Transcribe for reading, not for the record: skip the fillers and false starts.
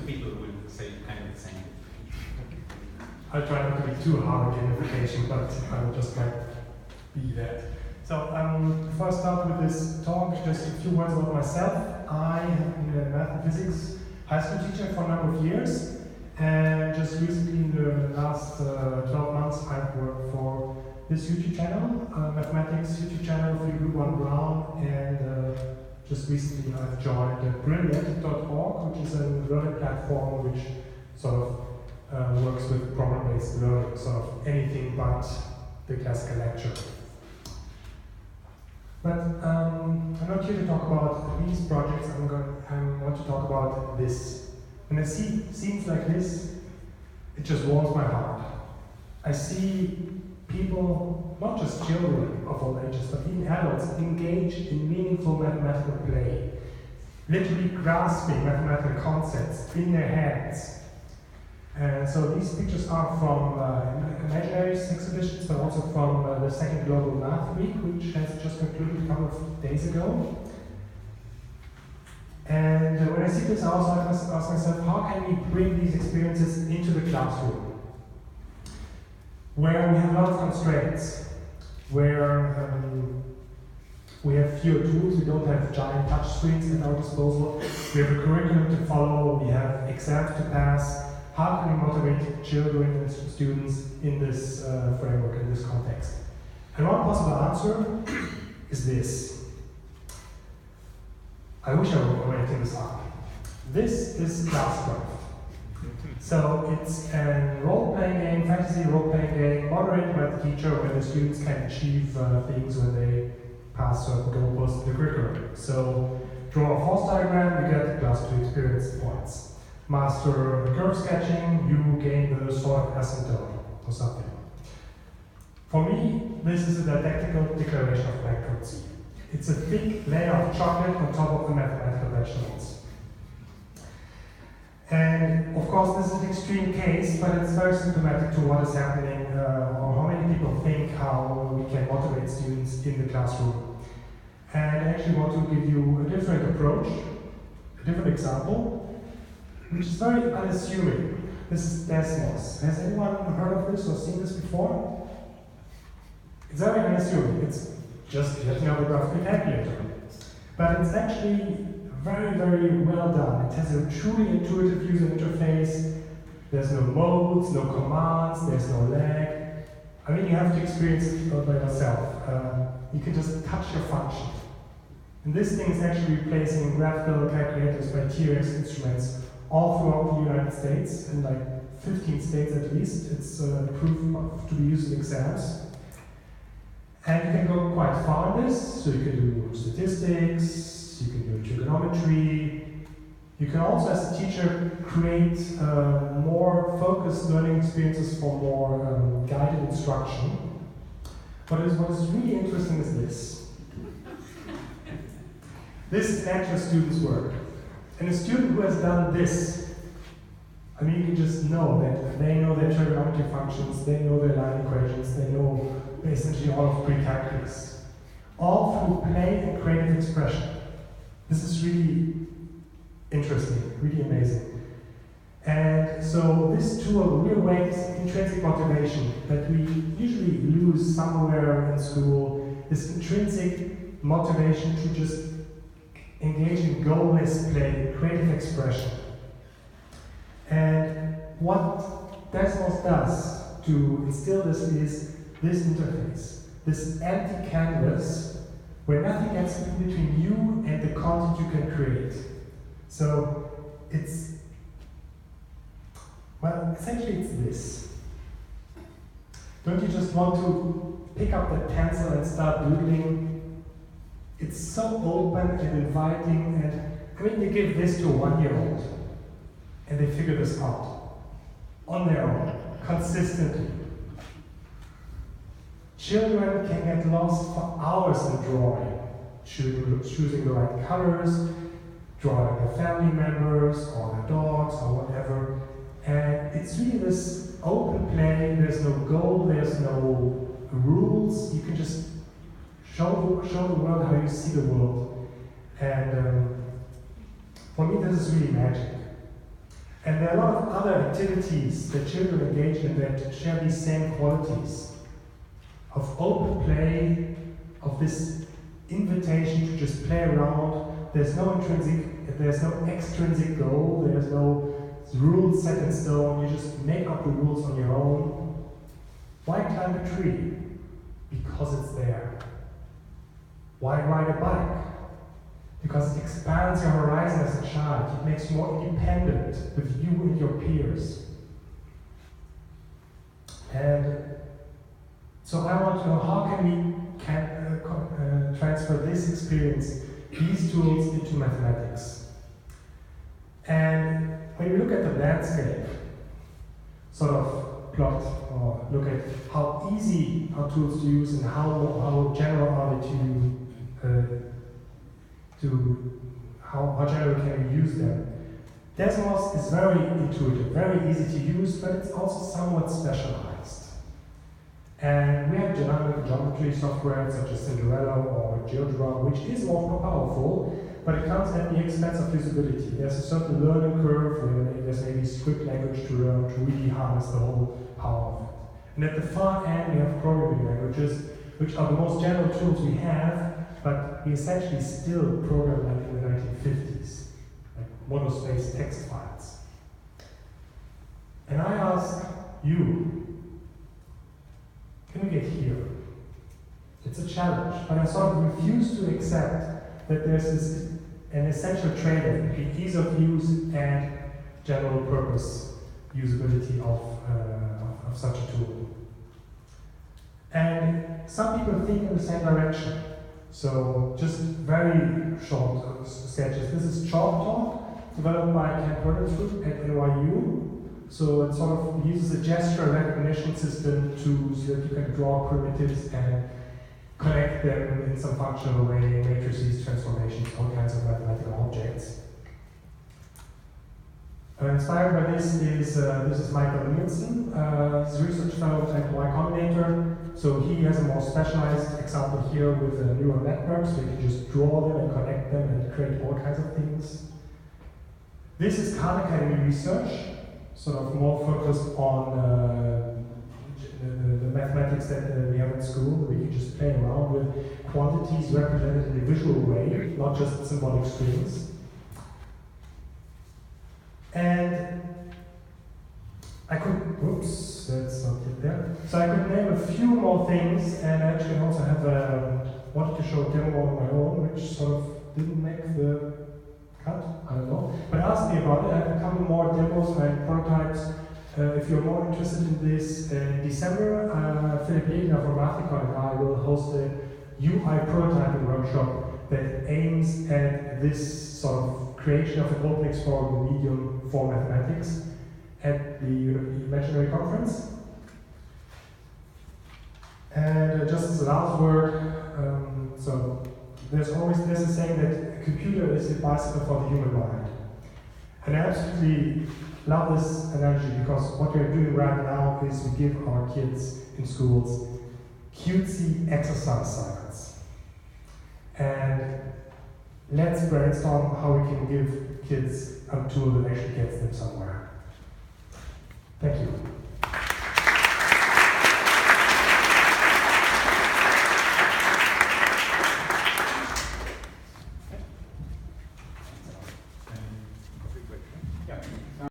people will say kind of the same. I'll try not to be too hard on gamification, but I will just like be that. So before I start with this talk, just a few words about myself. I have been a math and physics high school teacher for a number of years, and just recently in the last 12 months I've worked for this YouTube channel, mathematics YouTube channel for Group 1 Brown, and just recently I've joined brilliant.org, which is a learning platform which sort of works with problem-based learning, sort of anything but the classical lecture. But I'm not here to talk about these projects. I want to talk about this. When I see scenes like this, it just warms my heart. I see people, not just children of all ages, but even adults, engaged in meaningful mathematical play, literally grasping mathematical concepts in their hands. And so these pictures are from Imaginaries exhibitions, but also from the second Global Math Week, which has just concluded a couple of days ago. And when I see this, I also ask myself, how can we bring these experiences into the classroom? Where we have a lot of constraints, where we have fewer tools, we don't have giant touch screens at our disposal, we have a curriculum to follow, we have exams to pass. How can we motivate children and students in this framework, in this context? And one possible answer is this. I wish I were writing this up. This is Classcraft. So it's a role-playing game, fantasy role-playing game, moderated by the teacher, where the students can achieve things when they pass certain goalposts in the curriculum. So draw a force diagram, you get +2 experience points. Master curve sketching, you gain the sort of asymptote or something. For me, this is a didactical declaration of bankruptcy. It's a thick layer of chocolate on top of the mathematical vegetables. And of course, this is an extreme case, but it's very symptomatic to what is happening, or how many people think how we can motivate students in the classroom. And I actually want to give you a different approach, a different example, which is very unassuming. This is Desmos. Has anyone heard of this or seen this before? It's very unassuming. It's just yet another graphical calculator. But it's actually very, very well done. It has a truly intuitive user interface. There's no modes, no commands, there's no lag. I mean, you have to experience it by yourself. You can just touch your function. And this thing is actually replacing graphical calculators by T-Rex instruments all throughout the United States, in like 15 states at least. It's approved to be used in exams. And you can go quite far in this, so you can do statistics, you can do trigonometry. You can also, as a teacher, create more focused learning experiences for more guided instruction. What is really interesting is this. This is actual students' work. And a student who has done this, I mean, you can just know that they know their trigonometry functions, they know their line equations, they know essentially all of pre-calculus. All through play and creative expression. This is really interesting, really amazing. And so this tool reawakens intrinsic motivation that we usually lose somewhere in school, this intrinsic motivation to just engage in goalless play, creative expression. And what Desmos does to instill this is this interface, this empty canvas where nothing gets in between you and the content you can create. So essentially it's this. Don't you just want to pick up the pencil and start doodling? It's so open and inviting, and I mean, you give this to a 1-year-old, and they figure this out on their own, consistently. Children can get lost for hours in drawing, choosing the right colors, drawing their family members, or their dogs, or whatever. And it's really this open play, there's no goal, there's no rules, you can just show the world how you see the world. And for me, this is really magic. And there are a lot of other activities that children engage in that share these same qualities of open play, of this invitation to just play around. There's no extrinsic goal, there's no rules set in stone, you just make up the rules on your own. Why climb a tree? Because it's there. Why ride a bike? Because it expands your horizon as a child. It makes you more independent with you and your peers. And so I want to know, how can we transfer this experience, these tools, into mathematics? And when you look at the landscape, sort of plot or look at how easy are tools to use and how general are they how general can you use them. Desmos is very intuitive, very easy to use, but it's also somewhat specialized. And we have dynamic geometry software such as Cinderella or GeoGebra, which is more powerful, but it comes at the expense of usability. There's a certain learning curve, where there's maybe script language to learn to really harness the whole power of it. And at the far end, we have programming languages, which are the most general tools we have, but we essentially still program like in the 1950s, like monospace text files. And I ask you, can we get here? It's a challenge, but I sort of refuse to accept that there's an essential trade-off between ease of use and general purpose usability of such a tool. And some people think in the same direction. So just very short sketches. This is Chalk Talk, developed by Ken Purden's group at NYU. So it sort of uses a gesture recognition system so that you can draw primitives and connect them in some functional way, matrices, transformations, all kinds of mathematical objects. Inspired by this is Michael Nielsen. He's a research fellow at Y Combinator. So he has a more specialized example here with neural networks, where you can just draw them and connect them and create all kinds of things. This is Khan Academy research, sort of more focused on the mathematics that we have in school. We can just play around with quantities represented in a visual way, not just symbolic strings. And I could, whoops, that's not it there. So I could name a few more things, and I actually also have wanted to show a demo on my own, which sort of didn't make the cut, I don't know. But ask me about it. I have a couple more demos and prototypes. If you're more interested in this, in December, Philip Jägner from Mathicon and I will host a UI prototyping workshop that aims at this sort of creation of an open explorable medium for mathematics at the Imaginary Conference. And just as a last word, so there's a saying that a computer is a bicycle for the human mind. And I absolutely love this analogy, because what we're doing right now is we give our kids in schools cutesy exercise cycles. And let's brainstorm how we can give kids a tool that actually gets them somewhere.